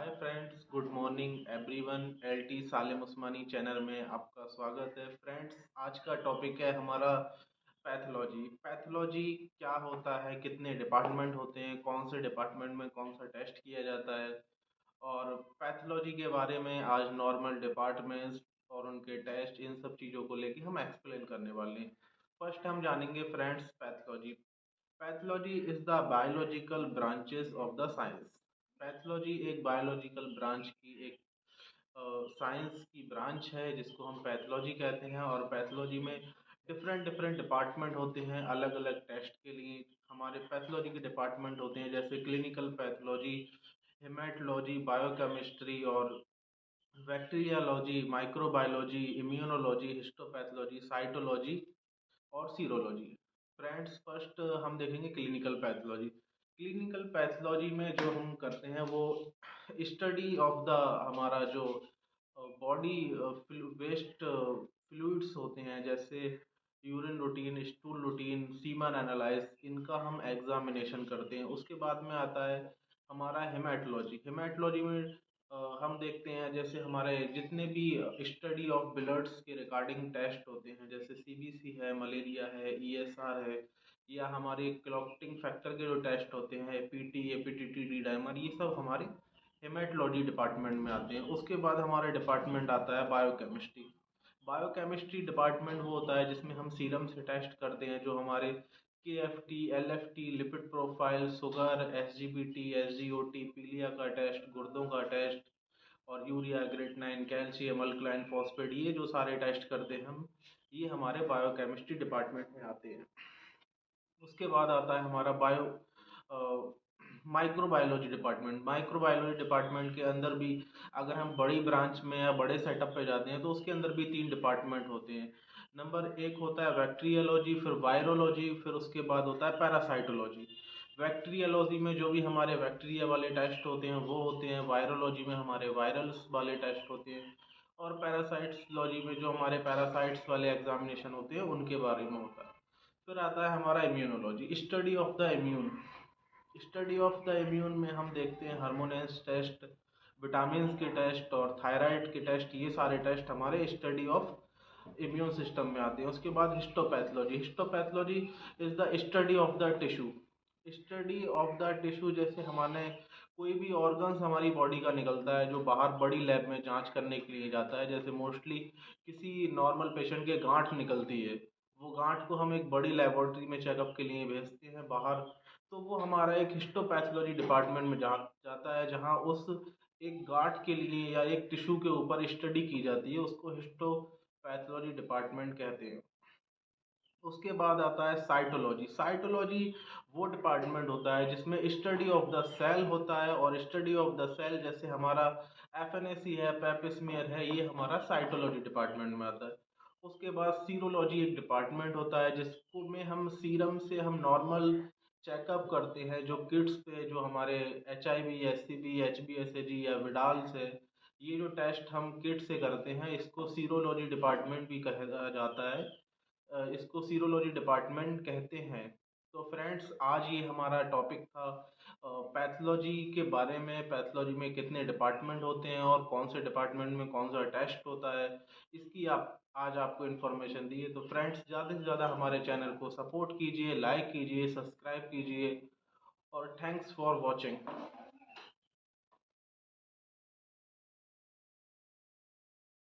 हाय friends, good morning everyone. LT Salim Usmani channel में आपका स्वागत है। फ्रेंड्स, आज का टॉपिक है हमारा पैथोलॉजी। पैथोलॉजी क्या होता है, कितने डिपार्टमेंट होते हैं, कौन से डिपार्टमेंट में कौन सा टेस्ट किया जाता है, और पैथोलॉजी के बारे में आज नॉर्मल डिपार्टमेंट्स और उनके टेस्ट, इन सब चीज़ों को लेके हम एक्सप्लेन करने वाले हैं। फर्स्ट हम जानेंगे friends pathology. Pathology is the biological branches of the science. Pathology एक बायोलॉजिकल ब्रांच की एक साइंस की ब्रांच है जिसको हम पैथोलॉजी कहते हैं। और पैथोलॉजी में डिफरेंट डिफरेंट डिपार्टमेंट होते हैं अलग अलग टेस्ट के लिए। हमारे पैथोलॉजी के डिपार्टमेंट होते हैं जैसे क्लिनिकल पैथोलॉजी, हेमेटोलॉजी, बायोकेमिस्ट्री और bacteriology, microbiology, immunology, histopathology, cytology और सीरोलॉजी। फ्रेंड्स, फर्स्ट हम देखेंगे क्लिनिकल पैथोलॉजी। क्लिनिकल पैथोलॉजी में जो हम करते हैं वो स्टडी ऑफ द हमारा जो बॉडी वेस्ट फ्लूइड्स होते हैं, जैसे urine routine, stool routine, semen analyse, इनका हम एग्जामिनेशन करते हैं। उसके बाद में आता है हमारा हेमेटोलॉजी। हेमेटोलॉजी में हम देखते हैं जैसे हमारे जितने भी स्टडी ऑफ ब्लड्स के रिगार्डिंग टेस्ट होते हैं, जैसे सीबीसी है, मलेरिया है, ईएसआर है, या हमारे क्लॉटिंग फैक्टर के जो टेस्ट होते हैं, पीटी, एपीटीटी, डी डाइमर, ये सब हमारे हेमेटोलॉजी डिपार्टमेंट में आते हैं। उसके बाद हमारा डिपार्टमेंट आता है बायोकेमिस्ट्री। बायोकेमिस्ट्री डिपार्टमेंट वो होता है जिसमें हम सीरम से टेस्ट करते हैं, जो हमारे K F T, L F T, lipid profile, sugar, S G P T, S G O T, पीलिया का टेस्ट, गुर्दों का टेस्ट, और urea, creatinine, calcium, alkaline phosphate, ये जो सारे टेस्ट करते हैं हम, ये हमारे बायोकेमिस्ट्री डिपार्टमेंट में आते हैं। उसके बाद आता है हमारा माइक्रोबायोलॉजी डिपार्टमेंट। माइक्रोबायोलॉजी डिपार्टमेंट के अंदर भी अगर हम बड़ी ब्रांच में या बड़े सेटअप पे जाते हैं तो उसके अंदर भी 3 डिपार्टमेंट होते हैं। नंबर एक होता है बैक्टीरियोलॉजी, फिर वायरोलॉजी, फिर उसके बाद होता है पैरासाइटोलॉजी। बैक्टीरियोलॉजी में जो भी हमारे बैक्टीरिया वाले टेस्ट होते हैं वो होते हैं, वायरोलॉजी में हमारे वायरल्स वाले टेस्ट होते हैं, और पैरासाइटोलॉजी में जो हमारे पैरासाइट्स वाले एग्जामिनेशन होते हैं उनके बारे में होता है। फिर आता है हमारा immunology, study of the immune. Study of the immune में हम देखते हैं हार्मोनेस टेस्ट, विटामिन के टेस्ट और थायराइड के टेस्ट, ये सारे टेस्ट हमारे स्टडी ऑफ इम्यून सिस्टम में आते हैं। उसके बाद histopathology. Histopathology is the study of the tissue. Study of the tissue, जैसे हमारे कोई भी ऑर्गन्स हमारी बॉडी का निकलता है जो बाहर बड़ी लैब में जांच करने के लिए जाता है, जैसे मोस्टली किसी नॉर्मल पेशेंट के गांठ निकलती है, वो गांठ को हम एक बड़ी लेबोरेटरी में चेकअप के लिए भेजते हैं बाहर, तो वो हमारा एक हिस्टोपैथोलॉजी डिपार्टमेंट में जाता है, जहाँ उस एक गांठ के लिए या एक टिश्यू के ऊपर स्टडी की जाती है, उसको हिस्टोपैथोलॉजी डिपार्टमेंट कहते हैं। उसके बाद आता है साइटोलॉजी। साइटोलॉजी वो डिपार्टमेंट होता है जिसमें स्टडी ऑफ द सेल होता है, और स्टडी ऑफ द सेल जैसे हमारा एफएनएसी है, पेपिस्मियर है, ये हमारा साइटोलॉजी डिपार्टमेंट में आता है। उसके बाद सीरोलॉजी एक डिपार्टमेंट होता है जिसको में हम सीरम से हम नॉर्मल चेकअप करते हैं, जो किड्स पे जो हमारे H I V, S C B, H B S A G या विडाल्स है, ये जो टेस्ट हम किड से करते हैं इसको सीरोलॉजी डिपार्टमेंट भी कहा जाता है, इसको सीरोलॉजी डिपार्टमेंट कहते हैं। तो फ्रेंड्स, आज ये हमारा टॉपिक था पैथोलॉजी के बारे में। पैथोलॉजी में कितने डिपार्टमेंट होते हैं और कौन से डिपार्टमेंट में कौन सा टेस्ट होता है, इसकी आप आज आपको इन्फॉर्मेशन दी है। तो फ्रेंड्स, ज़्यादा से ज़्यादा हमारे चैनल को सपोर्ट कीजिए, लाइक कीजिए, सब्सक्राइब कीजिए, और थैंक्स फॉर वॉचिंग।